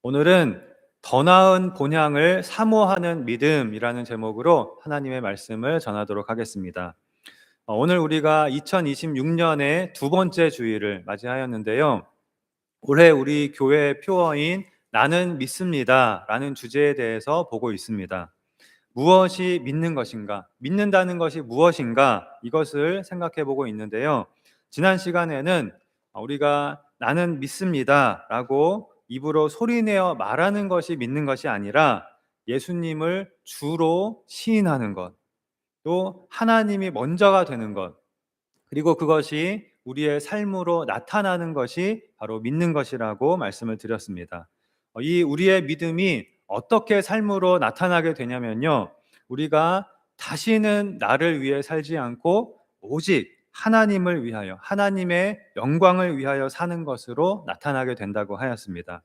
오늘은 더 나은 본향을 사모하는 믿음이라는 제목으로 하나님의 말씀을 전하도록 하겠습니다. 오늘 우리가 2026년의 두 번째 주일을 맞이하였는데요. 올해 우리 교회의 표어인 나는 믿습니다 라는 주제에 대해서 보고 있습니다. 무엇이 믿는 것인가? 믿는다는 것이 무엇인가? 이것을 생각해 보고 있는데요. 지난 시간에는 우리가 나는 믿습니다 라고 입으로 소리내어 말하는 것이 믿는 것이 아니라 예수님을 주로 시인하는 것, 또 하나님이 먼저가 되는 것, 그리고 그것이 우리의 삶으로 나타나는 것이 바로 믿는 것이라고 말씀을 드렸습니다. 이 우리의 믿음이 어떻게 삶으로 나타나게 되냐면요. 우리가 다시는 나를 위해 살지 않고 오직 하나님을 위하여, 하나님의 영광을 위하여 사는 것으로 나타나게 된다고 하였습니다.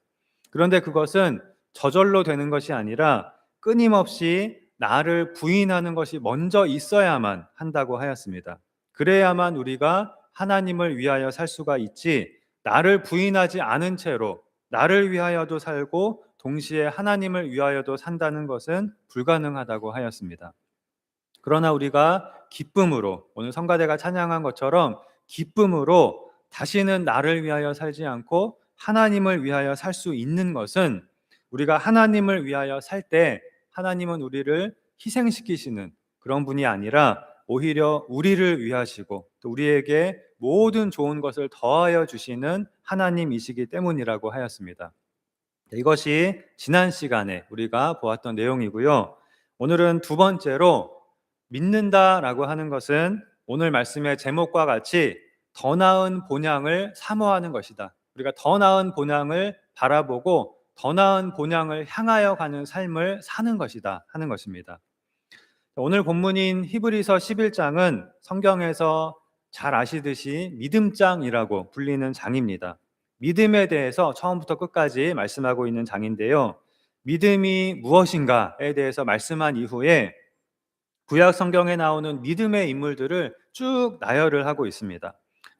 그런데 그것은 저절로 되는 것이 아니라 끊임없이 나를 부인하는 것이 먼저 있어야만 한다고 하였습니다. 그래야만 우리가 하나님을 위하여 살 수가 있지, 나를 부인하지 않은 채로 나를 위하여도 살고 동시에 하나님을 위하여도 산다는 것은 불가능하다고 하였습니다. 그러나 우리가 기쁨으로, 오늘 성가대가 찬양한 것처럼 기쁨으로 다시는 나를 위하여 살지 않고 하나님을 위하여 살 수 있는 것은, 우리가 하나님을 위하여 살 때 하나님은 우리를 희생시키시는 그런 분이 아니라 오히려 우리를 위하시고 또 우리에게 모든 좋은 것을 더하여 주시는 하나님이시기 때문이라고 하였습니다. 이것이 지난 시간에 우리가 보았던 내용이고요. 오늘은 두 번째로, 믿는다라고 하는 것은 오늘 말씀의 제목과 같이 더 나은 본향을 사모하는 것이다. 우리가 더 나은 본향을 바라보고 더 나은 본향을 향하여 가는 삶을 사는 것이다 하는 것입니다. 오늘 본문인 히브리서 11장은 성경에서 잘 아시듯이 믿음장이라고 불리는 장입니다. 믿음에 대해서 처음부터 끝까지 말씀하고 있는 장인데요. 믿음이 무엇인가에 대해서 말씀한 이후에 구약 성경에 나오는 믿음의 인물들을 쭉 나열을 하고 있습니다.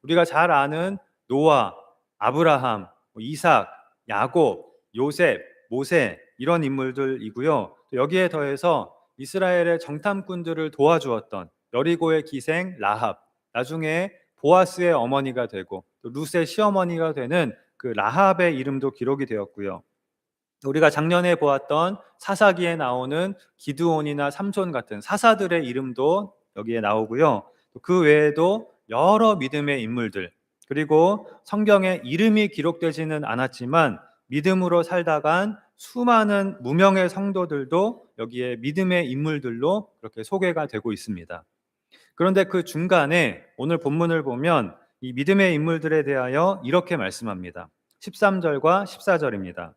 우리가 잘 아는 노아, 아브라함, 이삭, 야곱, 요셉, 모세, 이런 인물들이고요. 여기에 더해서 이스라엘의 정탐꾼들을 도와주었던 여리고의 기생 라합, 나중에 보아스의 어머니가 되고 또 룻의 시어머니가 되는 그 라합의 이름도 기록이 되었고요. 우리가 작년에 보았던 사사기에 나오는 기드온이나 삼손 같은 사사들의 이름도 여기에 나오고요. 그 외에도 여러 믿음의 인물들, 그리고 성경에 이름이 기록되지는 않았지만 믿음으로 살다간 수많은 무명의 성도들도 여기에 믿음의 인물들로 그렇게 소개가 되고 있습니다. 그런데 그 중간에 오늘 본문을 보면 이 믿음의 인물들에 대하여 이렇게 말씀합니다. 13절과 14절입니다.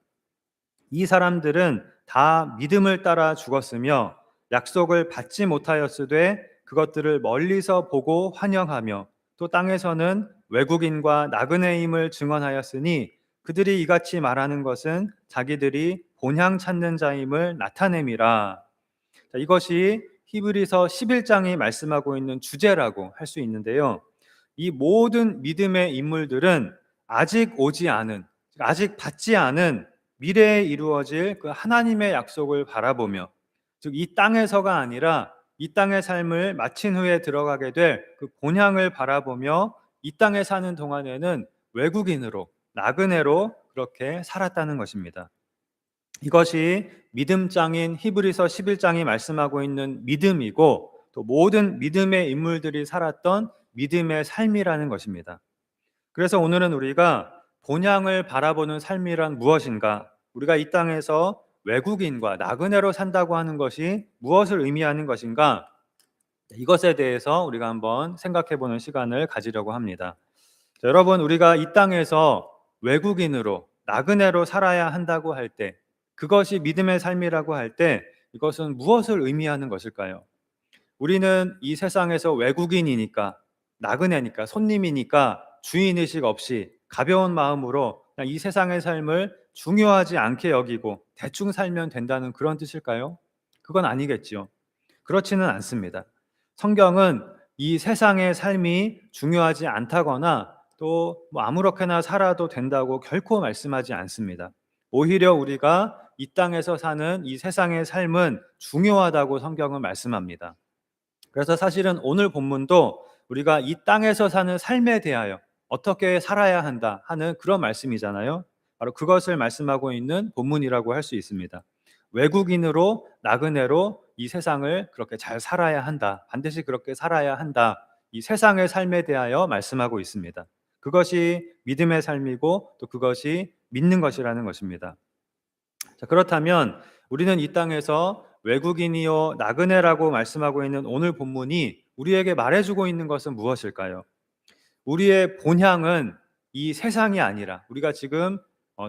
이 사람들은 다 믿음을 따라 죽었으며 약속을 받지 못하였으되 그것들을 멀리서 보고 환영하며 또 땅에서는 외국인과 나그네임을 증언하였으니 그들이 이같이 말하는 것은 자기들이 본향 찾는 자임을 나타냄이라. 이것이 히브리서 11장이 말씀하고 있는 주제라고 할 수 있는데요. 이 모든 믿음의 인물들은 아직 오지 않은, 아직 받지 않은 미래에 이루어질 그 하나님의 약속을 바라보며, 즉 이 땅에서가 아니라 이 땅의 삶을 마친 후에 들어가게 될 그 본향을 바라보며 이 땅에 사는 동안에는 외국인으로, 나그네로 그렇게 살았다는 것입니다. 이것이 믿음장인 히브리서 11장이 말씀하고 있는 믿음이고, 또 모든 믿음의 인물들이 살았던 믿음의 삶이라는 것입니다. 그래서 오늘은 우리가 본향을 바라보는 삶이란 무엇인가, 우리가 이 땅에서 외국인과 나그네로 산다고 하는 것이 무엇을 의미하는 것인가, 이것에 대해서 우리가 한번 생각해 보는 시간을 가지려고 합니다. 자, 여러분, 우리가 이 땅에서 외국인으로, 나그네로 살아야 한다고 할 때, 그것이 믿음의 삶이라고 할 때 이것은 무엇을 의미하는 것일까요? 우리는 이 세상에서 외국인이니까, 나그네니까, 손님이니까 주인의식 없이 가벼운 마음으로 그냥 이 세상의 삶을 중요하지 않게 여기고 대충 살면 된다는 그런 뜻일까요? 그건 아니겠지요. 그렇지는 않습니다. 성경은 이 세상의 삶이 중요하지 않다거나 또 아무렇게나 살아도 된다고 결코 말씀하지 않습니다. 오히려 우리가 이 땅에서 사는 이 세상의 삶은 중요하다고 성경은 말씀합니다. 그래서 사실은 오늘 본문도 우리가 이 땅에서 사는 삶에 대하여 어떻게 살아야 한다 하는 그런 말씀이잖아요. 바로 그것을 말씀하고 있는 본문이라고 할 수 있습니다. 외국인으로 나그네로 이 세상을 그렇게 잘 살아야 한다. 반드시 그렇게 살아야 한다. 이 세상의 삶에 대하여 말씀하고 있습니다. 그것이 믿음의 삶이고 또 그것이 믿는 것이라는 것입니다. 자, 그렇다면 우리는 이 땅에서 외국인이요 나그네라고 말씀하고 있는 오늘 본문이 우리에게 말해주고 있는 것은 무엇일까요? 우리의 본향은 이 세상이 아니라, 우리가 지금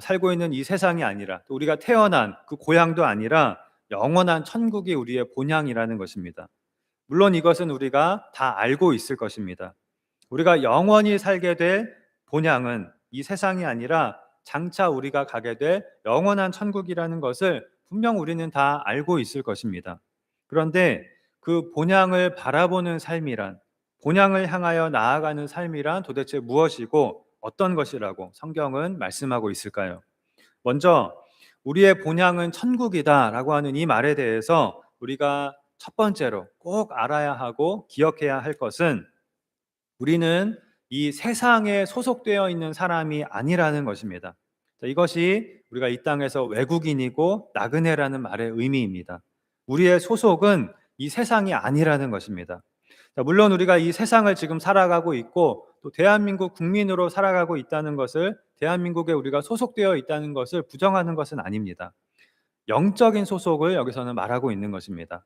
살고 있는 이 세상이 아니라, 또 우리가 태어난 그 고향도 아니라 영원한 천국이 우리의 본향이라는 것입니다. 물론 이것은 우리가 다 알고 있을 것입니다. 우리가 영원히 살게 될 본향은 이 세상이 아니라 장차 우리가 가게 될 영원한 천국이라는 것을 분명 우리는 다 알고 있을 것입니다. 그런데 그 본향을 바라보는 삶이란, 본향을 향하여 나아가는 삶이란 도대체 무엇이고 어떤 것이라고 성경은 말씀하고 있을까요? 먼저 우리의 본향은 천국이다라고 하는 이 말에 대해서 우리가 첫 번째로 꼭 알아야 하고 기억해야 할 것은, 우리는 이 세상에 소속되어 있는 사람이 아니라는 것입니다. 자, 이것이 우리가 이 땅에서 외국인이고 나그네라는 말의 의미입니다. 우리의 소속은 이 세상이 아니라는 것입니다. 자, 물론 우리가 이 세상을 지금 살아가고 있고 또 대한민국 국민으로 살아가고 있다는 것을, 대한민국에 우리가 소속되어 있다는 것을 부정하는 것은 아닙니다. 영적인 소속을 여기서는 말하고 있는 것입니다.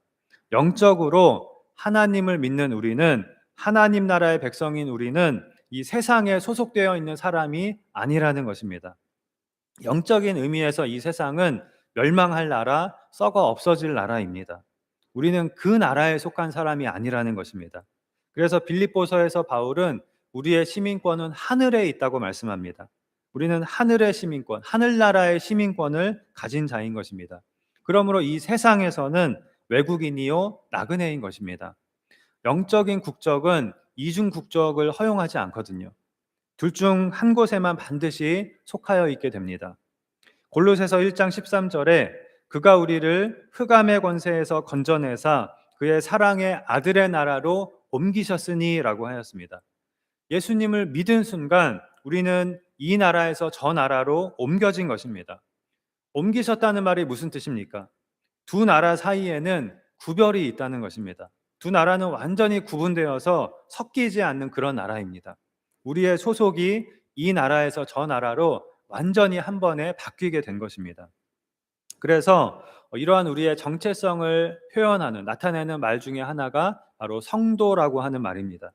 영적으로 하나님을 믿는 우리는, 하나님 나라의 백성인 우리는 이 세상에 소속되어 있는 사람이 아니라는 것입니다. 영적인 의미에서 이 세상은 멸망할 나라, 썩어 없어질 나라입니다. 우리는 그 나라에 속한 사람이 아니라는 것입니다. 그래서 빌립보서에서 바울은 우리의 시민권은 하늘에 있다고 말씀합니다. 우리는 하늘의 시민권, 하늘나라의 시민권을 가진 자인 것입니다. 그러므로 이 세상에서는 외국인이요 나그네인 것입니다. 영적인 국적은 이중 국적을 허용하지 않거든요. 둘 중 한 곳에만 반드시 속하여 있게 됩니다. 골로새서 1장 13절에 그가 우리를 흑암의 권세에서 건져내사 그의 사랑의 아들의 나라로 옮기셨으니 라고 하였습니다. 예수님을 믿은 순간 우리는 이 나라에서 저 나라로 옮겨진 것입니다. 옮기셨다는 말이 무슨 뜻입니까? 두 나라 사이에는 구별이 있다는 것입니다. 두 나라는 완전히 구분되어서 섞이지 않는 그런 나라입니다. 우리의 소속이 이 나라에서 저 나라로 완전히 한 번에 바뀌게 된 것입니다. 그래서 이러한 우리의 정체성을 표현하는, 나타내는 말 중에 하나가 바로 성도라고 하는 말입니다.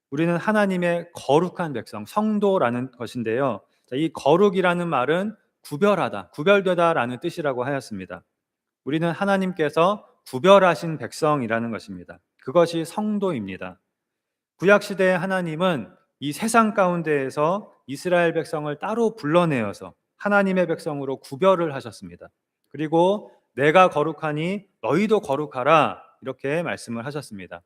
우리는 하나님의 거룩한 백성, 성도라는 것인데요. 이 거룩이라는 말은 구별하다, 구별되다라는 뜻이라고 하였습니다. 우리는 하나님께서 구별하신 백성이라는 것입니다. 그것이 성도입니다. 구약시대의 하나님은 이 세상 가운데에서 이스라엘 백성을 따로 불러내어서 하나님의 백성으로 구별을 하셨습니다. 그리고 내가 거룩하니 너희도 거룩하라 이렇게 말씀을 하셨습니다.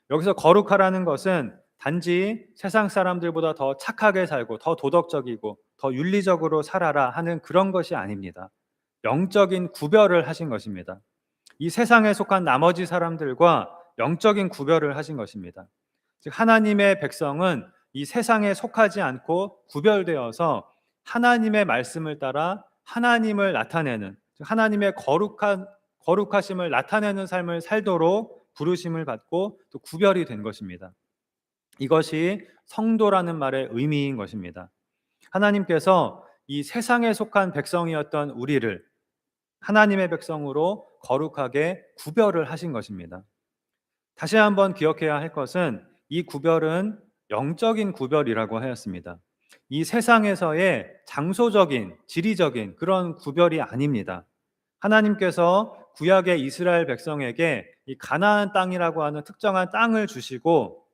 여기서 거룩하라는 것은 단지 세상 사람들보다 더 착하게 살고 더 도덕적이고 더 윤리적으로 살아라 하는 그런 것이 아닙니다. 영적인 구별을 하신 것입니다. 이 세상에 속한 나머지 사람들과 영적인 구별을 하신 것입니다. 즉 하나님의 백성은 이 세상에 속하지 않고 구별되어서 하나님의 말씀을 따라 하나님을 나타내는, 즉 하나님의 거룩하심을 나타내는 삶을 살도록 부르심을 받고 또 구별이 된 것입니다. 이것이 성도라는 말의 의미인 것입니다. 하나님께서 이 세상에 속한 백성이었던 우리를 하나님의 백성으로 거룩하게 구별을 하신 것입니다. 다시 한번 기억해야 할 것은 이 구별은 영적인 구별이라고 하였습니다. 이 세상에서의 장소적인, 지리적인 그런 구별이 아닙니다. 하나님께서 구약의 이스라엘 백성에게 이 가나안 땅이라고 하는 특정한 땅을 주시고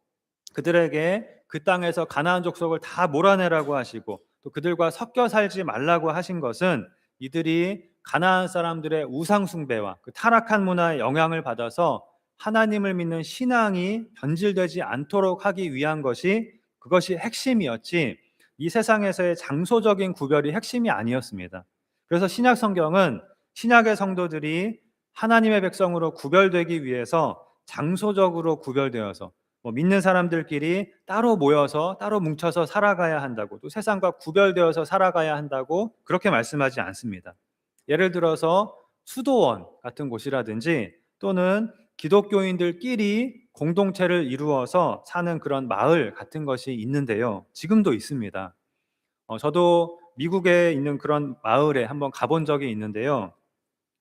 그들에게 그 땅에서 가나안 족속을 다 몰아내라고 하시고 또 그들과 섞여 살지 말라고 하신 것은 이들이 가나안 사람들의 우상 숭배와 그 타락한 문화의 영향을 받아서 하나님을 믿는 신앙이 변질되지 않도록 하기 위한 것이, 그것이 핵심이었지 이 세상에서의 장소적인 구별이 핵심이 아니었습니다. 그래서 신약 성경은 신약의 성도들이 하나님의 백성으로 구별되기 위해서 장소적으로 구별되어서 믿는 사람들끼리 따로 모여서 따로 뭉쳐서 살아가야 한다고, 또 세상과 구별되어서 살아가야 한다고 그렇게 말씀하지 않습니다. 예를 들어서 수도원 같은 곳이라든지 또는 기독교인들끼리 공동체를 이루어서 사는 그런 마을 같은 것이 있는데요. 지금도 있습니다. 저도 미국에 있는 그런 마을에 한번 가본 적이 있는데요.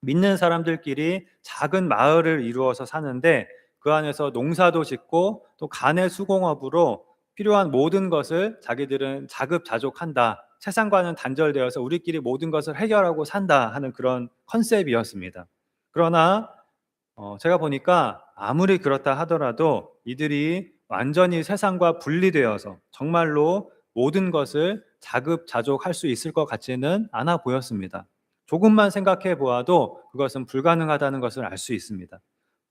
믿는 사람들끼리 작은 마을을 이루어서 사는데 그 안에서 농사도 짓고 또 간의 수공업으로 필요한 모든 것을 자기들은 자급자족한다. 세상과는 단절되어서 우리끼리 모든 것을 해결하고 산다 하는 그런 컨셉이었습니다. 그러나 제가 보니까 아무리 그렇다 하더라도 이들이 완전히 세상과 분리되어서 정말로 모든 것을 자급자족할 수 있을 것 같지는 않아 보였습니다. 조금만 생각해 보아도 그것은 불가능하다는 것을 알 수 있습니다.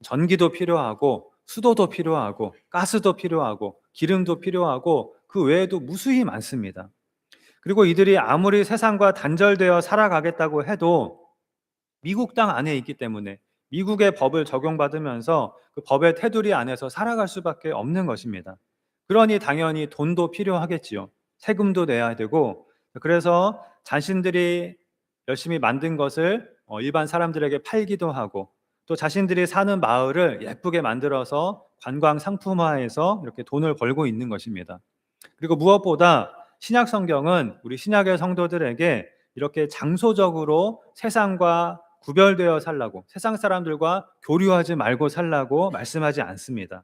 전기도 필요하고 수도도 필요하고 가스도 필요하고 기름도 필요하고 그 외에도 무수히 많습니다. 그리고 이들이 아무리 세상과 단절되어 살아가겠다고 해도 미국 땅 안에 있기 때문에 미국의 법을 적용받으면서 그 법의 테두리 안에서 살아갈 수밖에 없는 것입니다. 그러니 당연히 돈도 필요하겠지요. 세금도 내야 되고, 그래서 자신들이 열심히 만든 것을 일반 사람들에게 팔기도 하고, 또 자신들이 사는 마을을 예쁘게 만들어서 관광 상품화해서 이렇게 돈을 벌고 있는 것입니다. 그리고 무엇보다 신약 성경은 우리 신약의 성도들에게 이렇게 장소적으로 세상과 구별되어 살라고, 세상 사람들과 교류하지 말고 살라고 말씀하지 않습니다.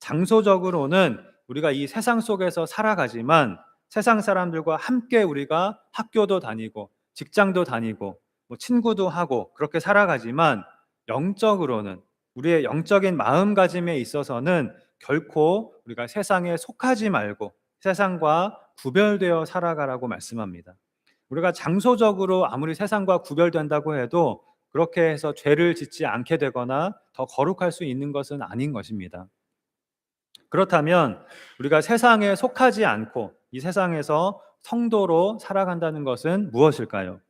장소적으로는 우리가 이 세상 속에서 살아가지만 세상 사람들과 함께 우리가 학교도 다니고 직장도 다니고 친구도 하고 그렇게 살아가지만 영적으로는, 우리의 영적인 마음가짐에 있어서는 결코 우리가 세상에 속하지 말고 세상과 구별되어 살아가라고 말씀합니다. 우리가 장소적으로 아무리 세상과 구별된다고 해도 그렇게 해서 죄를 짓지 않게 되거나 더 거룩할 수 있는 것은 아닌 것입니다. 그렇다면 우리가 세상에 속하지 않고 이 세상에서 성도로 살아간다는 것은 무엇일까요?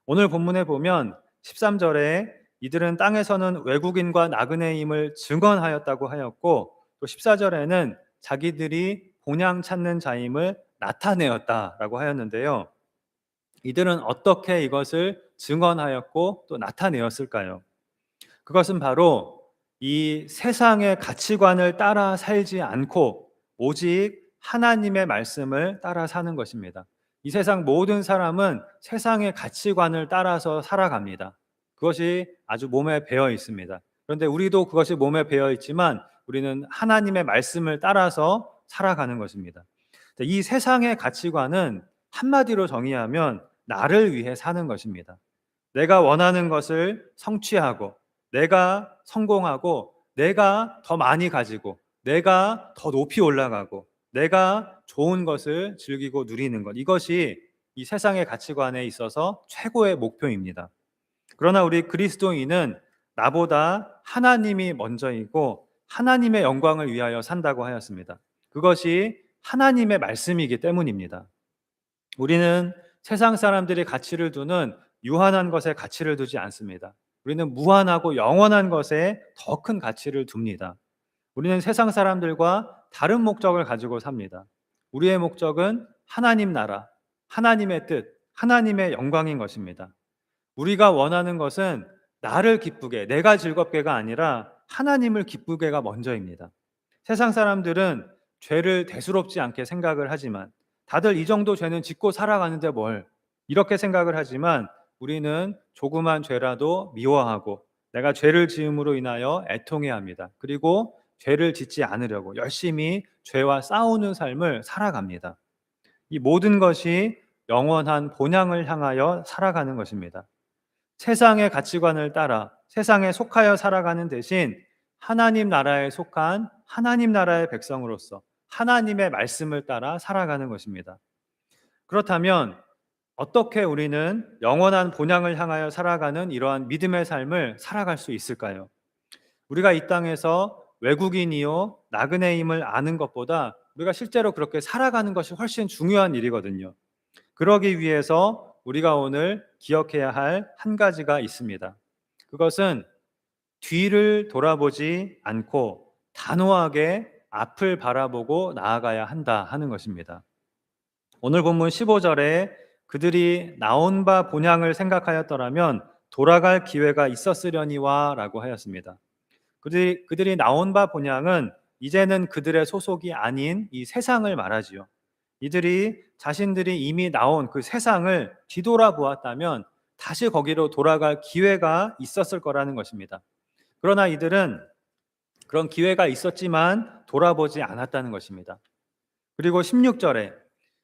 오늘 본문에 보면 13절에 이들은 땅에서는 외국인과 나그네임을 증언하였다고 하였고, 또 14절에는 자기들이 본향 찾는 자임을 나타내었다라고 하였는데요. 이들은 어떻게 이것을 증언하였고 또 나타내었을까요? 그것은 바로 이 세상의 가치관을 따라 살지 않고 오직 하나님의 말씀을 따라 사는 것입니다. 이 세상 모든 사람은 세상의 가치관을 따라서 살아갑니다. 그것이 아주 몸에 배어 있습니다. 그런데 우리도 그것이 몸에 배어 있지만 우리는 하나님의 말씀을 따라서 살아가는 것입니다. 이 세상의 가치관은 한마디로 정의하면 나를 위해 사는 것입니다. 내가 원하는 것을 성취하고 내가 성공하고 내가 더 많이 가지고 내가 더 높이 올라가고 내가 좋은 것을 즐기고 누리는 것, 이것이 이 세상의 가치관에 있어서 최고의 목표입니다. 그러나 우리 그리스도인은 나보다 하나님이 먼저이고 하나님의 영광을 위하여 산다고 하였습니다. 그것이 하나님의 말씀이기 때문입니다. 우리는 세상 사람들이 가치를 두는 유한한 것에 가치를 두지 않습니다. 우리는 무한하고 영원한 것에 더 큰 가치를 둡니다. 우리는 세상 사람들과 다른 목적을 가지고 삽니다. 우리의 목적은 하나님 나라, 하나님의 뜻, 하나님의 영광인 것입니다. 우리가 원하는 것은 나를 기쁘게, 내가 즐겁게가 아니라 하나님을 기쁘게가 먼저입니다. 세상 사람들은 죄를 대수롭지 않게 생각을 하지만 다들 이 정도 죄는 짓고 살아가는데 뭘, 이렇게 생각을 하지만 우리는 조그만 죄라도 미워하고 내가 죄를 지음으로 인하여 애통해합니다. 그리고 죄를 짓지 않으려고 열심히 죄와 싸우는 삶을 살아갑니다. 이 모든 것이 영원한 본향을 향하여 살아가는 것입니다. 세상의 가치관을 따라 세상에 속하여 살아가는 대신 하나님 나라에 속한 하나님 나라의 백성으로서 하나님의 말씀을 따라 살아가는 것입니다. 그렇다면 어떻게 우리는 영원한 본향을 향하여 살아가는 이러한 믿음의 삶을 살아갈 수 있을까요? 우리가 이 땅에서 외국인이요 나그네임을 아는 것보다 우리가 실제로 그렇게 살아가는 것이 훨씬 중요한 일이거든요. 그러기 위해서 우리가 오늘 기억해야 할 한 가지가 있습니다. 그것은 뒤를 돌아보지 않고 단호하게 앞을 바라보고 나아가야 한다 하는 것입니다. 오늘 본문 15절에 그들이 나온 바 본향을 생각하였더라면 돌아갈 기회가 있었으려니와 라고 하였습니다. 그들이 나온 바 본향은 이제는 그들의 소속이 아닌 이 세상을 말하지요. 이들이 자신들이 이미 나온 그 세상을 뒤돌아보았다면 다시 거기로 돌아갈 기회가 있었을 거라는 것입니다. 그러나 이들은 그런 기회가 있었지만 돌아보지 않았다는 것입니다. 그리고 16절에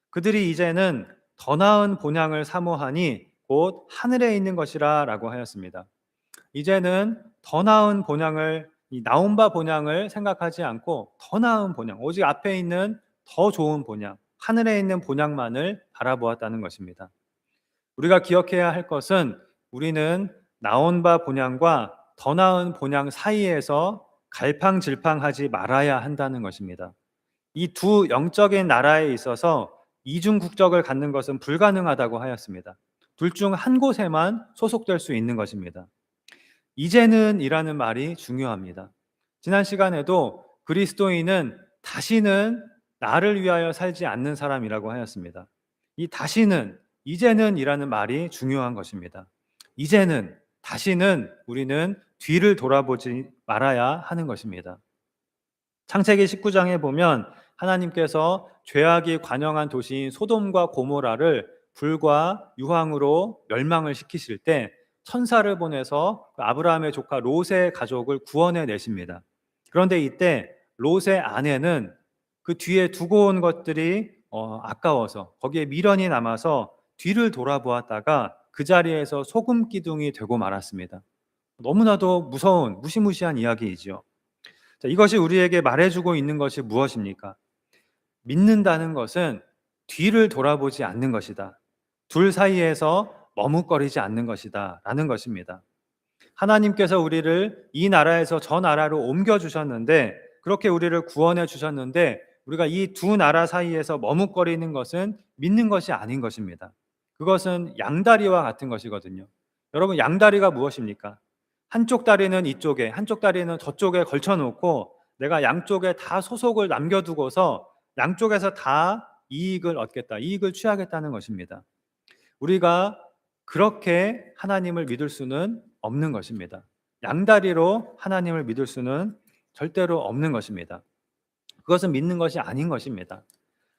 그들이 이제는 더 나은 본향을 사모하니 곧 하늘에 있는 것이라 라고 하였습니다. 이제는 더 나은 본향을, 이 나온 바 본향을 생각하지 않고 더 나은 본향, 오직 앞에 있는 더 좋은 본향, 하늘에 있는 본향만을 바라보았다는 것입니다. 우리가 기억해야 할 것은 우리는 나온 바 본향과 더 나은 본향 사이에서 갈팡질팡하지 말아야 한다는 것입니다. 이 두 영적인 나라에 있어서 이중 국적을 갖는 것은 불가능하다고 하였습니다. 둘 중 한 곳에만 소속될 수 있는 것입니다. 이제는 이라는 말이 중요합니다. 지난 시간에도 그리스도인은 다시는 나를 위하여 살지 않는 사람이라고 하였습니다. 이 다시는, 이제는 이라는 말이 중요한 것입니다. 이제는, 다시는 우리는 뒤를 돌아보지 말아야 하는 것입니다. 창세기 19장에 보면 하나님께서 죄악이 관영한 도시인 소돔과 고모라를 불과 유황으로 멸망을 시키실 때 천사를 보내서 아브라함의 조카 롯의 가족을 구원해 내십니다. 그런데 이때 롯의 아내는 그 뒤에 두고 온 것들이 아까워서 거기에 미련이 남아서 뒤를 돌아보았다가 그 자리에서 소금 기둥이 되고 말았습니다. 너무나도 무서운 무시무시한 이야기이지요. 자, 이것이 우리에게 말해주고 있는 것이 무엇입니까? 믿는다는 것은 뒤를 돌아보지 않는 것이다. 둘 사이에서 머뭇거리지 않는 것이다 라는 것입니다. 하나님께서 우리를 이 나라에서 저 나라로 옮겨주셨는데, 그렇게 우리를 구원해 주셨는데 우리가 이 두 나라 사이에서 머뭇거리는 것은 믿는 것이 아닌 것입니다. 그것은 양다리와 같은 것이거든요. 여러분, 양다리가 무엇입니까? 한쪽 다리는 이쪽에, 한쪽 다리는 저쪽에 걸쳐놓고 내가 양쪽에 다 소속을 남겨두고서 양쪽에서 다 이익을 얻겠다, 이익을 취하겠다는 것입니다. 우리가 그렇게 하나님을 믿을 수는 없는 것입니다. 양다리로 하나님을 믿을 수는 절대로 없는 것입니다. 그것은 믿는 것이 아닌 것입니다.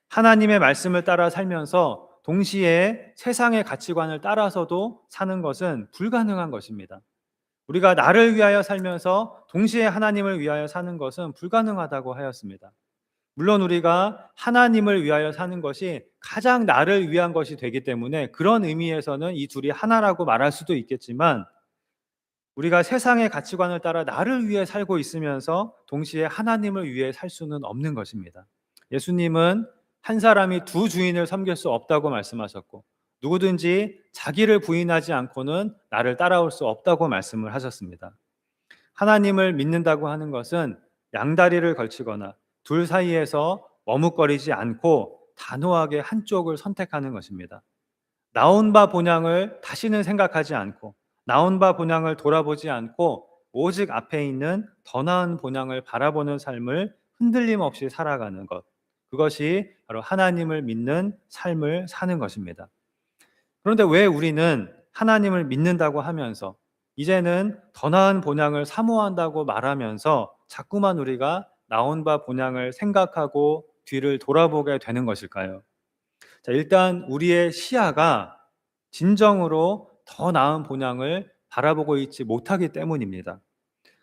하나님의 말씀을 따라 살면서 동시에 세상의 가치관을 따라서도 사는 것은 불가능한 것입니다. 우리가 나를 위하여 살면서 동시에 하나님을 위하여 사는 것은 불가능하다고 하였습니다. 물론 우리가 하나님을 위하여 사는 것이 가장 나를 위한 것이 되기 때문에 그런 의미에서는 이 둘이 하나라고 말할 수도 있겠지만, 우리가 세상의 가치관을 따라 나를 위해 살고 있으면서 동시에 하나님을 위해 살 수는 없는 것입니다. 예수님은 한 사람이 두 주인을 섬길 수 없다고 말씀하셨고, 누구든지 자기를 부인하지 않고는 나를 따라올 수 없다고 말씀을 하셨습니다. 하나님을 믿는다고 하는 것은 양다리를 걸치거나 둘 사이에서 머뭇거리지 않고 단호하게 한쪽을 선택하는 것입니다. 나온 바 본향을 다시는 생각하지 않고, 나온 바 본향을 돌아보지 않고 오직 앞에 있는 더 나은 본향을 바라보는 삶을 흔들림 없이 살아가는 것, 그것이 바로 하나님을 믿는 삶을 사는 것입니다. 그런데 왜 우리는 하나님을 믿는다고 하면서, 이제는 더 나은 본향을 사모한다고 말하면서 자꾸만 우리가 나온 바 본향을 생각하고 뒤를 돌아보게 되는 것일까요? 자, 일단 우리의 시야가 진정으로 더 나은 본향을 바라보고 있지 못하기 때문입니다.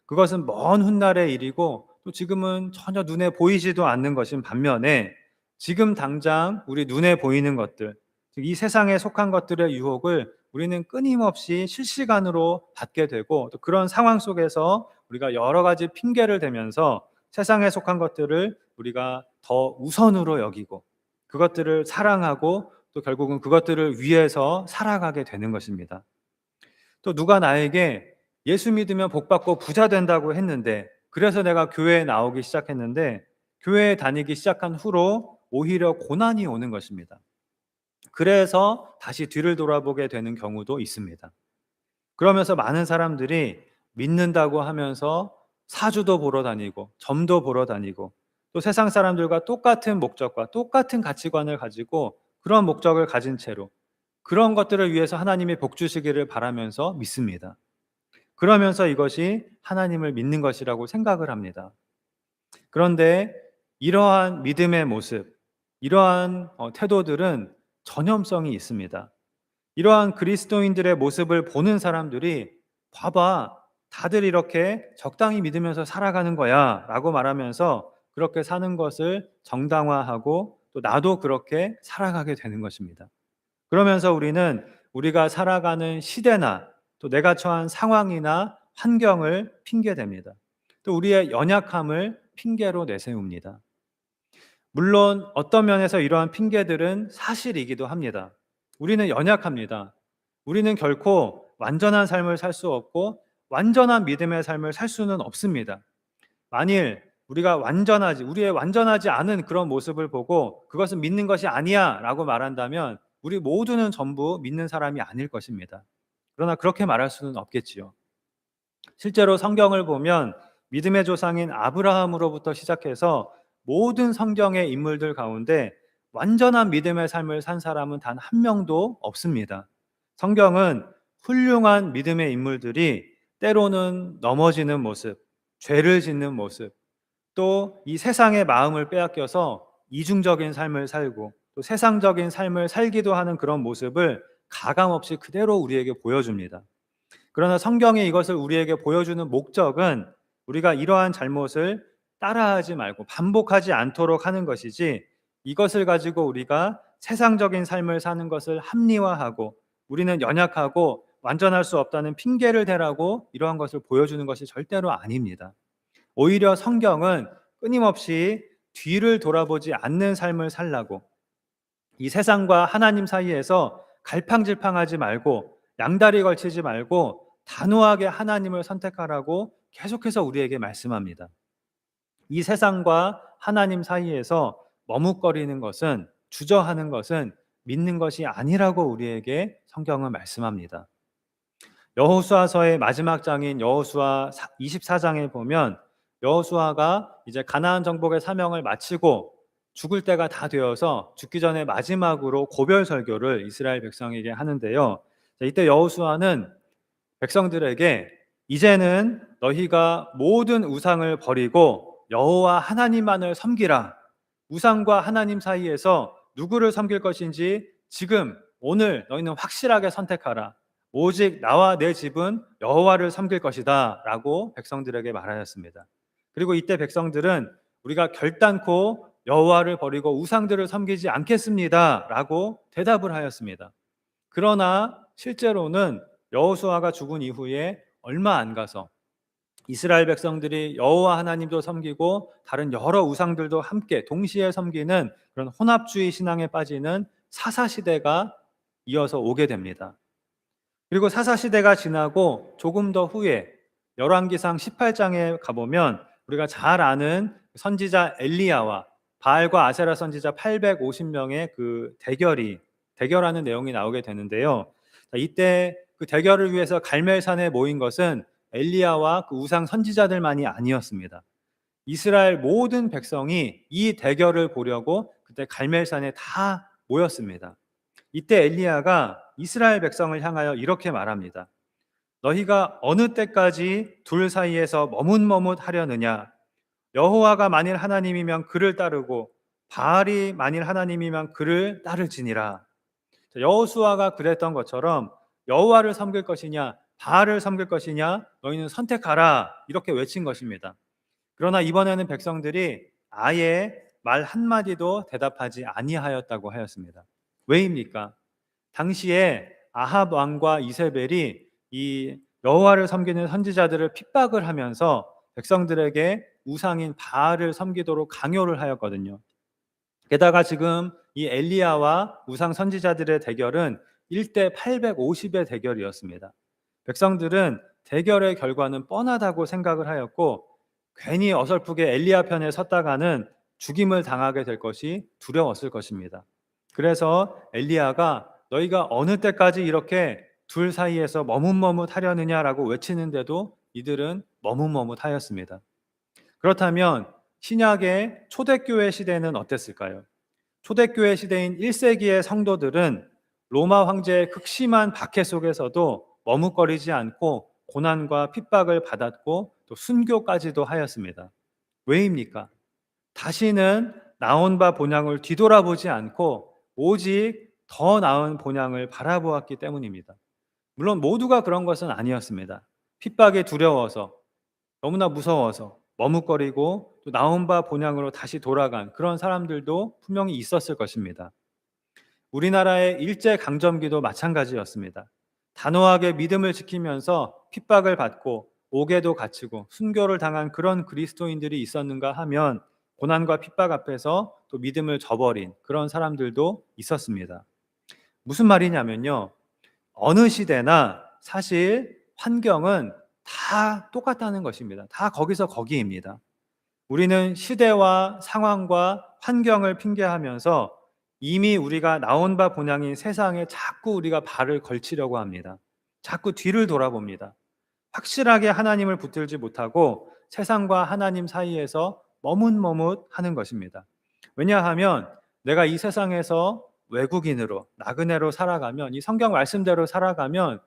그것은 먼 훗날의 일이고 또 지금은 전혀 눈에 보이지도 않는 것인 반면에, 지금 당장 우리 눈에 보이는 것들, 즉 이 세상에 속한 것들의 유혹을 우리는 끊임없이 실시간으로 받게 되고, 또 그런 상황 속에서 우리가 여러 가지 핑계를 대면서 세상에 속한 것들을 우리가 더 우선으로 여기고 그것들을 사랑하고 또 결국은 그것들을 위해서 살아가게 되는 것입니다. 또 누가 나에게 예수 믿으면 복 받고 부자 된다고 했는데, 그래서 내가 교회에 나오기 시작했는데 교회에 다니기 시작한 후로 오히려 고난이 오는 것입니다. 그래서 다시 뒤를 돌아보게 되는 경우도 있습니다. 그러면서 많은 사람들이 믿는다고 하면서 사주도 보러 다니고 점도 보러 다니고 또 세상 사람들과 똑같은 목적과 똑같은 가치관을 가지고 그런 목적을 가진 채로 그런 것들을 위해서 하나님이 복 주시기를 바라면서 믿습니다. 그러면서 이것이 하나님을 믿는 것이라고 생각을 합니다. 그런데 이러한 믿음의 모습, 이러한 태도들은 전염성이 있습니다. 이러한 그리스도인들의 모습을 보는 사람들이 봐봐, 다들 이렇게 적당히 믿으면서 살아가는 거야 라고 말하면서 그렇게 사는 것을 정당화하고 또 나도 그렇게 살아가게 되는 것입니다. 그러면서 우리는 우리가 살아가는 시대나 또 내가 처한 상황이나 환경을 핑계댑니다. 또 우리의 연약함을 핑계로 내세웁니다. 물론 어떤 면에서 이러한 핑계들은 사실이기도 합니다. 우리는 연약합니다. 우리는 결코 완전한 삶을 살 수 없고 완전한 믿음의 삶을 살 수는 없습니다. 만일 우리의 완전하지 않은 그런 모습을 보고 그것은 믿는 것이 아니야 라고 말한다면 우리 모두는 전부 믿는 사람이 아닐 것입니다. 그러나 그렇게 말할 수는 없겠지요. 실제로 성경을 보면 믿음의 조상인 아브라함으로부터 시작해서 모든 성경의 인물들 가운데 완전한 믿음의 삶을 산 사람은 단 한 명도 없습니다. 성경은 훌륭한 믿음의 인물들이 때로는 넘어지는 모습, 죄를 짓는 모습, 또 이 세상의 마음을 빼앗겨서 이중적인 삶을 살고 또 세상적인 삶을 살기도 하는 그런 모습을 가감없이 그대로 우리에게 보여줍니다. 그러나 성경이 이것을 우리에게 보여주는 목적은 우리가 이러한 잘못을 따라하지 말고 반복하지 않도록 하는 것이지, 이것을 가지고 우리가 세상적인 삶을 사는 것을 합리화하고 우리는 연약하고 완전할 수 없다는 핑계를 대라고 이러한 것을 보여주는 것이 절대로 아닙니다. 오히려 성경은 끊임없이 뒤를 돌아보지 않는 삶을 살라고, 이 세상과 하나님 사이에서 갈팡질팡하지 말고 양다리 걸치지 말고 단호하게 하나님을 선택하라고 계속해서 우리에게 말씀합니다. 이 세상과 하나님 사이에서 머뭇거리는 것은, 주저하는 것은 믿는 것이 아니라고 우리에게 성경은 말씀합니다. 여호수아서의 마지막 장인 여호수아 24장에 보면 여호수아가 이제 가나안 정복의 사명을 마치고 죽을 때가 다 되어서 죽기 전에 마지막으로 고별 설교를 이스라엘 백성에게 하는데요. 이때 여호수아는 백성들에게 이제는 너희가 모든 우상을 버리고 여호와 하나님만을 섬기라. 우상과 하나님 사이에서 누구를 섬길 것인지 지금 오늘 너희는 확실하게 선택하라. 오직 나와 내 집은 여호와를 섬길 것이다 라고 백성들에게 말하였습니다. 그리고 이때 백성들은 우리가 결단코 여호와를 버리고 우상들을 섬기지 않겠습니다 라고 대답을 하였습니다. 그러나 실제로는 여호수아가 죽은 이후에 얼마 안 가서 이스라엘 백성들이 여호와 하나님도 섬기고 다른 여러 우상들도 함께 동시에 섬기는 그런 혼합주의 신앙에 빠지는 사사시대가 이어서 오게 됩니다. 그리고 사사시대가 지나고 조금 더 후에 열왕기상 18장에 가보면 우리가 잘 아는 선지자 엘리야와 바알과 아세라 선지자 850명의 그 대결하는 내용이 나오게 되는데요. 이때 그 대결을 위해서 갈멜산에 모인 것은 엘리야와 그 우상 선지자들만이 아니었습니다. 이스라엘 모든 백성이 이 대결을 보려고 그때 갈멜산에 다 모였습니다. 이때 엘리야가 이스라엘 백성을 향하여 이렇게 말합니다. 너희가 어느 때까지 둘 사이에서 머뭇머뭇하려느냐? 여호와가 만일 하나님이면 그를 따르고 바알이 만일 하나님이면 그를 따를지니라. 여호수아가 그랬던 것처럼 여호와를 섬길 것이냐 바알을 섬길 것이냐 너희는 선택하라 이렇게 외친 것입니다. 그러나 이번에는 백성들이 아예 말 한마디도 대답하지 아니하였다고 하였습니다. 왜입니까? 당시에 아합 왕과 이세벨이 이 여호와를 섬기는 선지자들을 핍박을 하면서 백성들에게 우상인 바알을 섬기도록 강요를 하였거든요. 게다가 지금 이 엘리야와 우상 선지자들의 대결은 1대 850의 대결이었습니다. 백성들은 대결의 결과는 뻔하다고 생각을 하였고 괜히 어설프게 엘리야 편에 섰다가는 죽임을 당하게 될 것이 두려웠을 것입니다. 그래서 엘리야가 너희가 어느 때까지 이렇게 둘 사이에서 머뭇머뭇하려느냐라고 외치는데도 이들은 머뭇머뭇하였습니다. 그렇다면 신약의 초대교회 시대는 어땠을까요? 초대교회 시대인 1세기의 성도들은 로마 황제의 극심한 박해 속에서도 머뭇거리지 않고 고난과 핍박을 받았고 또 순교까지도 하였습니다. 왜입니까? 다시는 나온 바 본향을 뒤돌아보지 않고 오직 더 나은 본향을 바라보았기 때문입니다. 물론 모두가 그런 것은 아니었습니다. 핍박에 두려워서 너무나 무서워서 머뭇거리고 또 나온 바 본향으로 다시 돌아간 그런 사람들도 분명히 있었을 것입니다. 우리나라의 일제강점기도 마찬가지였습니다. 단호하게 믿음을 지키면서 핍박을 받고 옥에도 갇히고 순교를 당한 그런 그리스도인들이 있었는가 하면 고난과 핍박 앞에서 또 믿음을 저버린 그런 사람들도 있었습니다. 무슨 말이냐면요. 어느 시대나 사실 환경은 다 똑같다는 것입니다. 다 거기서 거기입니다. 우리는 시대와 상황과 환경을 핑계하면서 이미 우리가 나온 바 본향인 세상에 자꾸 우리가 발을 걸치려고 합니다. 자꾸 뒤를 돌아봅니다. 확실하게 하나님을 붙들지 못하고 세상과 하나님 사이에서 머뭇머뭇하는 것입니다. 왜냐하면 내가 이 세상에서 외국인으로 나그네로 살아가면 이 성경 말씀대로 살아가면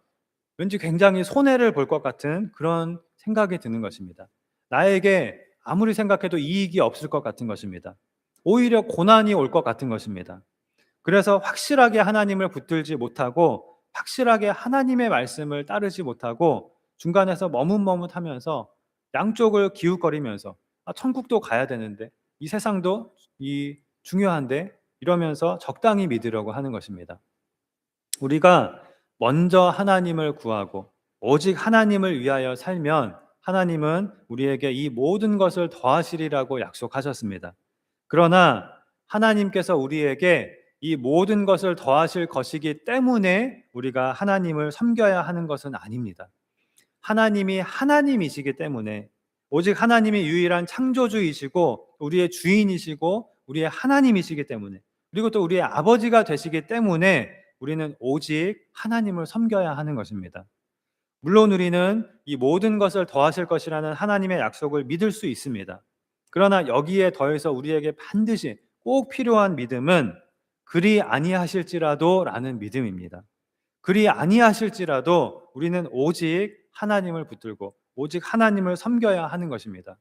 왠지 굉장히 손해를 볼 것 같은 그런 생각이 드는 것입니다. 나에게 아무리 생각해도 이익이 없을 것 같은 것입니다. 오히려 고난이 올 것 같은 것입니다. 그래서 확실하게 하나님을 붙들지 못하고 확실하게 하나님의 말씀을 따르지 못하고 중간에서 머뭇머뭇하면서 양쪽을 기웃거리면서 천국도 가야 되는데 이 세상도 중요한데 이러면서 적당히 믿으려고 하는 것입니다. 우리가 먼저 하나님을 구하고 오직 하나님을 위하여 살면 하나님은 우리에게 이 모든 것을 더하시리라고 약속하셨습니다. 그러나 하나님께서 우리에게 이 모든 것을 더하실 것이기 때문에 우리가 하나님을 섬겨야 하는 것은 아닙니다. 하나님이 하나님이시기 때문에 오직 하나님이 유일한 창조주이시고 우리의 주인이시고 우리의 하나님이시기 때문에 그리고 또 우리의 아버지가 되시기 때문에 우리는 오직 하나님을 섬겨야 하는 것입니다. 물론 우리는 이 모든 것을 더하실 것이라는 하나님의 약속을 믿을 수 있습니다. 그러나 여기에 더해서 우리에게 반드시 꼭 필요한 믿음은 그리 아니하실지라도 라는 믿음입니다. 그리 아니하실지라도 우리는 오직 하나님을 붙들고 오직 하나님을 섬겨야 하는 것입니다.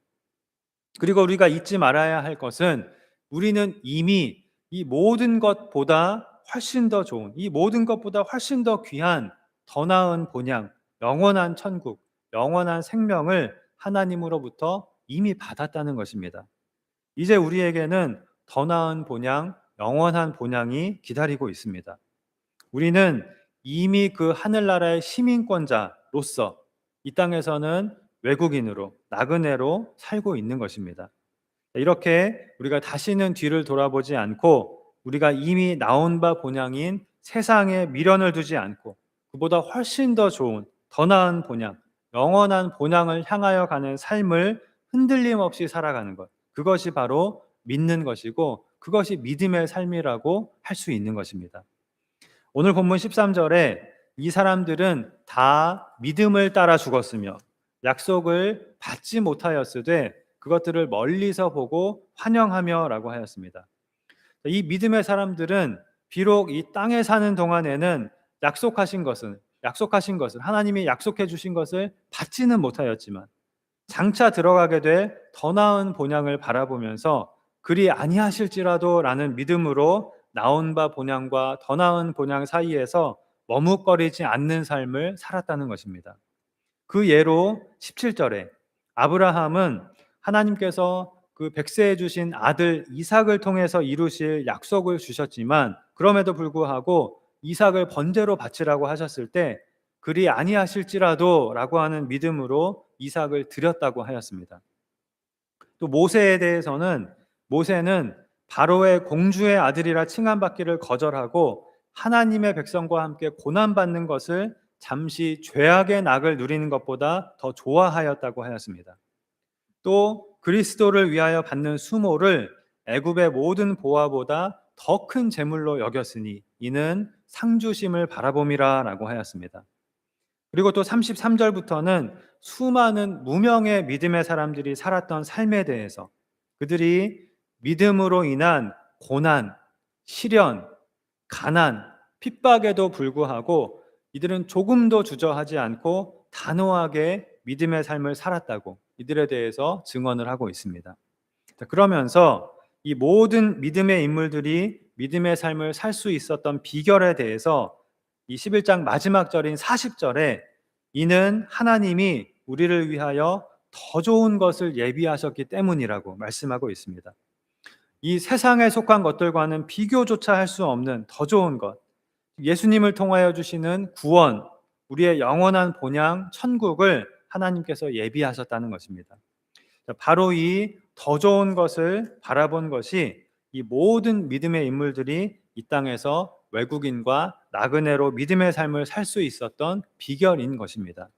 그리고 우리가 잊지 말아야 할 것은 우리는 이미 이 모든 것보다 훨씬 더 좋은, 이 모든 것보다 훨씬 더 귀한, 더 나은 본향, 영원한 천국, 영원한 생명을 하나님으로부터 이미 받았다는 것입니다. 이제 우리에게는 더 나은 본향, 영원한 본향이 기다리고 있습니다. 우리는 이미 그 하늘나라의 시민권자로서 이 땅에서는 외국인으로, 나그네로 살고 있는 것입니다. 이렇게 우리가 다시는 뒤를 돌아보지 않고 우리가 이미 나온 바 본향인 세상에 미련을 두지 않고 그보다 훨씬 더 좋은, 더 나은 본향, 영원한 본향을 향하여 가는 삶을 흔들림 없이 살아가는 것. 그것이 바로 믿는 것이고 그것이 믿음의 삶이라고 할 수 있는 것입니다. 오늘 본문 13절에 이 사람들은 다 믿음을 따라 죽었으며 약속을 받지 못하였으되 그것들을 멀리서 보고 환영하며 라고 하였습니다. 이 믿음의 사람들은 비록 이 땅에 사는 동안에는 약속하신 것을 하나님이 약속해 주신 것을 받지는 못하였지만 장차 들어가게 될 더 나은 본향을 바라보면서 그리 아니하실지라도 라는 믿음으로 나온 바 본향과 더 나은 본향 사이에서 머뭇거리지 않는 삶을 살았다는 것입니다. 그 예로 17절에 아브라함은 하나님께서 그 백세해 주신 아들 이삭을 통해서 이루실 약속을 주셨지만 그럼에도 불구하고 이삭을 번제로 바치라고 하셨을 때 그리 아니하실지라도 라고 하는 믿음으로 이삭을 드렸다고 하였습니다. 또 모세에 대해서는 모세는 바로의 공주의 아들이라 칭함받기를 거절하고 하나님의 백성과 함께 고난받는 것을 잠시 죄악의 낙을 누리는 것보다 더 좋아하였다고 하였습니다. 또 그리스도를 위하여 받는 수모를 애굽의 모든 보화보다 더 큰 재물로 여겼으니 이는 상주심을 바라봄이라 라고 하였습니다. 그리고 또 33절부터는 수많은 무명의 믿음의 사람들이 살았던 삶에 대해서, 그들이 믿음으로 인한 고난, 시련, 가난, 핍박에도 불구하고 이들은 조금도 주저하지 않고 단호하게 믿음의 삶을 살았다고 이들에 대해서 증언을 하고 있습니다. 그러면서 이 모든 믿음의 인물들이 믿음의 삶을 살 수 있었던 비결에 대해서 이 11장 마지막 절인 40절에 이는 하나님이 우리를 위하여 더 좋은 것을 예비하셨기 때문이라고 말씀하고 있습니다. 이 세상에 속한 것들과는 비교조차 할 수 없는 더 좋은 것, 예수님을 통하여 주시는 구원, 우리의 영원한 본향 천국을 하나님께서 예비하셨다는 것입니다. 바로 이 더 좋은 것을 바라본 것이 이 모든 믿음의 인물들이 이 땅에서 외국인과 나그네로 믿음의 삶을 살 수 있었던 비결인 것입니다.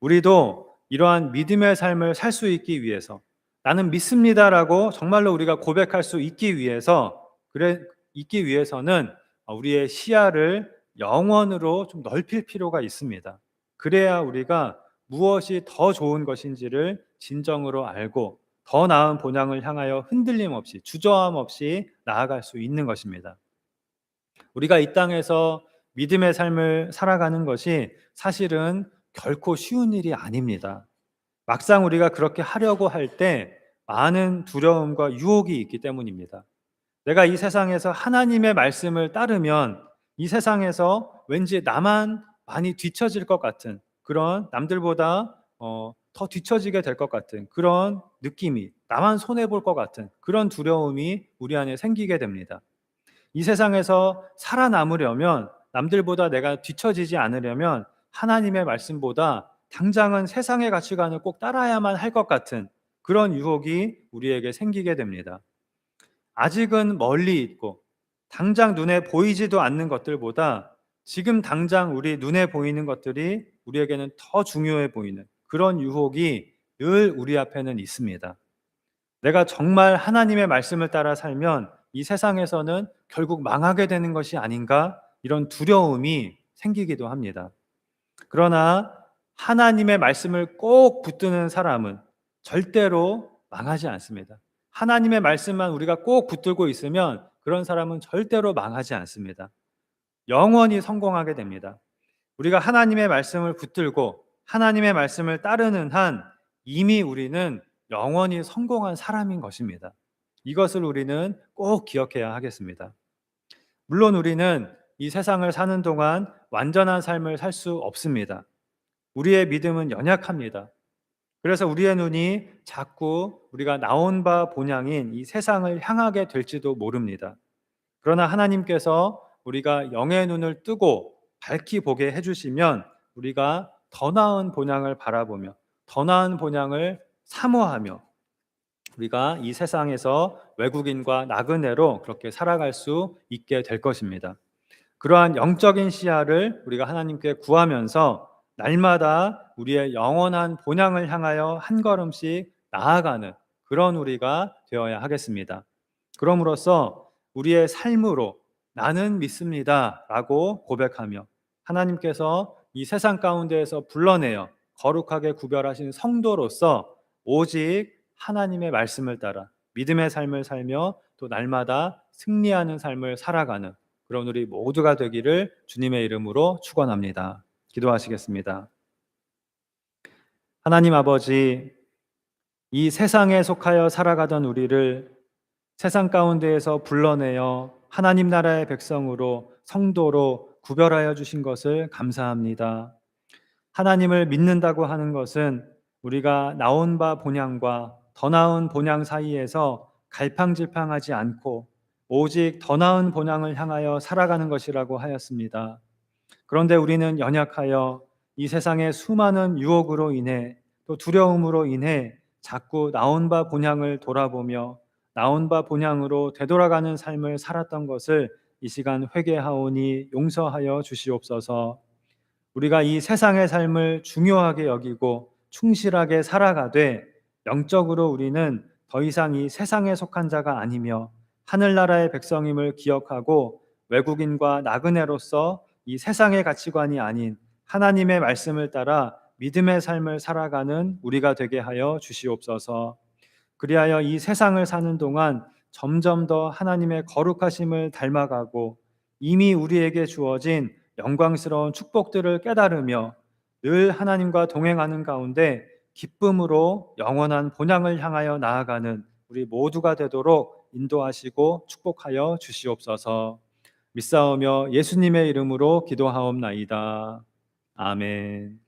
우리도 이러한 믿음의 삶을 살 수 있기 위해서, 나는 믿습니다라고 정말로 우리가 고백할 수 있기 위해서는 우리의 시야를 영원으로 좀 넓힐 필요가 있습니다. 그래야 우리가 무엇이 더 좋은 것인지를 진정으로 알고 더 나은 본향을 향하여 흔들림 없이, 주저함 없이 나아갈 수 있는 것입니다. 우리가 이 땅에서 믿음의 삶을 살아가는 것이 사실은 결코 쉬운 일이 아닙니다. 막상 우리가 그렇게 하려고 할 때 많은 두려움과 유혹이 있기 때문입니다. 내가 이 세상에서 하나님의 말씀을 따르면 이 세상에서 왠지 나만 많이 뒤처질 것 같은, 그런 남들보다 더 뒤처지게 될 것 같은 그런 느낌이, 나만 손해볼 것 같은 그런 두려움이 우리 안에 생기게 됩니다. 이 세상에서 살아남으려면, 남들보다 내가 뒤처지지 않으려면 하나님의 말씀보다 당장은 세상의 가치관을 꼭 따라야만 할 것 같은 그런 유혹이 우리에게 생기게 됩니다. 아직은 멀리 있고 당장 눈에 보이지도 않는 것들보다 지금 당장 우리 눈에 보이는 것들이 우리에게는 더 중요해 보이는 그런 유혹이 늘 우리 앞에는 있습니다. 내가 정말 하나님의 말씀을 따라 살면 이 세상에서는 결국 망하게 되는 것이 아닌가, 이런 두려움이 생기기도 합니다. 그러나 하나님의 말씀을 꼭 붙드는 사람은 절대로 망하지 않습니다. 하나님의 말씀만 우리가 꼭 붙들고 있으면 그런 사람은 절대로 망하지 않습니다. 영원히 성공하게 됩니다. 우리가 하나님의 말씀을 붙들고 하나님의 말씀을 따르는 한 이미 우리는 영원히 성공한 사람인 것입니다. 이것을 우리는 꼭 기억해야 하겠습니다. 물론 우리는 이 세상을 사는 동안 완전한 삶을 살 수 없습니다. 우리의 믿음은 연약합니다. 그래서 우리의 눈이 자꾸 우리가 나온 바 본향인 이 세상을 향하게 될지도 모릅니다. 그러나 하나님께서 우리가 영의 눈을 뜨고 밝히 보게 해주시면 우리가 더 나은 본향을 바라보며 더 나은 본향을 사모하며 우리가 이 세상에서 외국인과 나그네로 그렇게 살아갈 수 있게 될 것입니다. 그러한 영적인 시야를 우리가 하나님께 구하면서 날마다 우리의 영원한 본향을 향하여 한 걸음씩 나아가는 그런 우리가 되어야 하겠습니다. 그럼으로써 우리의 삶으로 나는 믿습니다 라고 고백하며 하나님께서 이 세상 가운데에서 불러내어 거룩하게 구별하신 성도로서 오직 하나님의 말씀을 따라 믿음의 삶을 살며 또 날마다 승리하는 삶을 살아가는 그런 우리 모두가 되기를 주님의 이름으로 축원합니다. 기도하시겠습니다. 하나님 아버지, 이 세상에 속하여 살아가던 우리를 세상 가운데에서 불러내어 하나님 나라의 백성으로 성도로 구별하여 주신 것을 감사합니다. 하나님을 믿는다고 하는 것은 우리가 나온 바 본향과 더 나은 본향 사이에서 갈팡질팡하지 않고 오직 더 나은 본향을 향하여 살아가는 것이라고 하였습니다. 그런데 우리는 연약하여 이 세상의 수많은 유혹으로 인해 또 두려움으로 인해 자꾸 나온 바 본향을 돌아보며 나온 바 본향으로 되돌아가는 삶을 살았던 것을 이 시간 회개하오니 용서하여 주시옵소서. 우리가 이 세상의 삶을 중요하게 여기고 충실하게 살아가되 영적으로 우리는 더 이상 이 세상에 속한 자가 아니며 하늘나라의 백성임을 기억하고 외국인과 나그네로서 이 세상의 가치관이 아닌 하나님의 말씀을 따라 믿음의 삶을 살아가는 우리가 되게 하여 주시옵소서. 그리하여 이 세상을 사는 동안 점점 더 하나님의 거룩하심을 닮아가고 이미 우리에게 주어진 영광스러운 축복들을 깨달으며 늘 하나님과 동행하는 가운데 기쁨으로 영원한 본향을 향하여 나아가는 우리 모두가 되도록 인도하시고 축복하여 주시옵소서. 믿사오며 예수님의 이름으로 기도하옵나이다. 아멘.